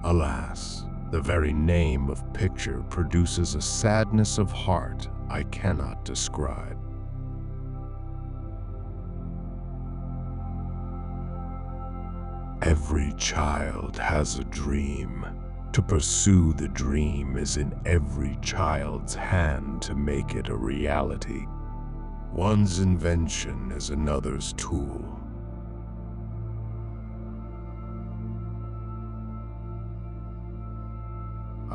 Alas, the very name of picture produces a sadness of heart I cannot describe. Every child has a dream. To pursue the dream is in every child's hand to make it a reality. One's invention is another's tool.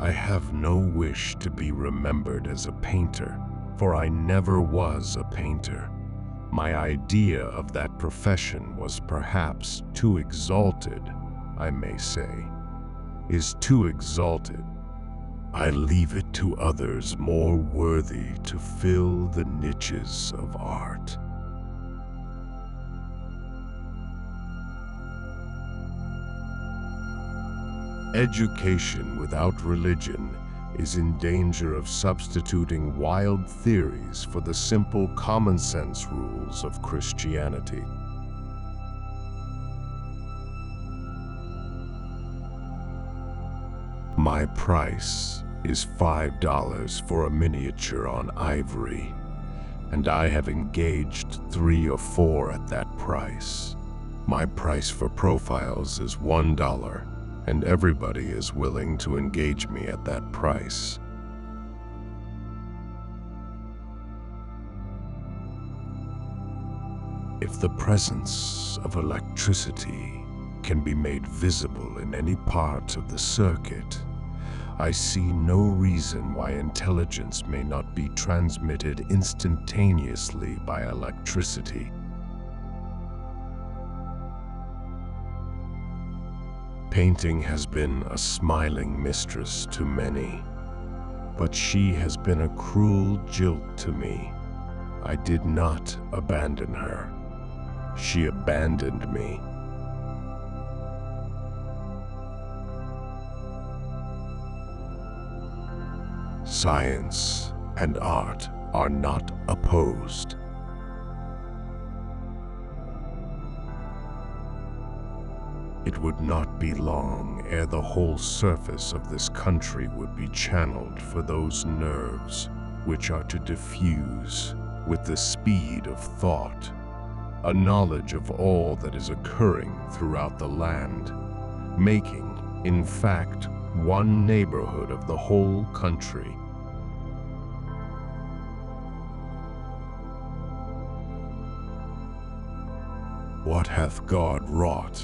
I have no wish to be remembered as a painter, for I never was a painter. My idea of that profession was perhaps too exalted, I may say. Is too exalted. I leave it to others more worthy to fill the niches of art. Education without religion is in danger of substituting wild theories for the simple common sense rules of Christianity. My price is $5 for a miniature on ivory, and I have engaged 3 or 4 at that price. My price for profiles is $1, and everybody is willing to engage me at that price. If the presence of electricity can be made visible in any part of the circuit, I see no reason why intelligence may not be transmitted instantaneously by electricity. Painting has been a smiling mistress to many, but she has been a cruel jilt to me. I did not abandon her. She abandoned me. Science and art are not opposed. It would not be long ere the whole surface of this country would be channeled for those nerves which are to diffuse, with the speed of thought, a knowledge of all that is occurring throughout the land, making, in fact, one neighborhood of the whole country. What hath God wrought?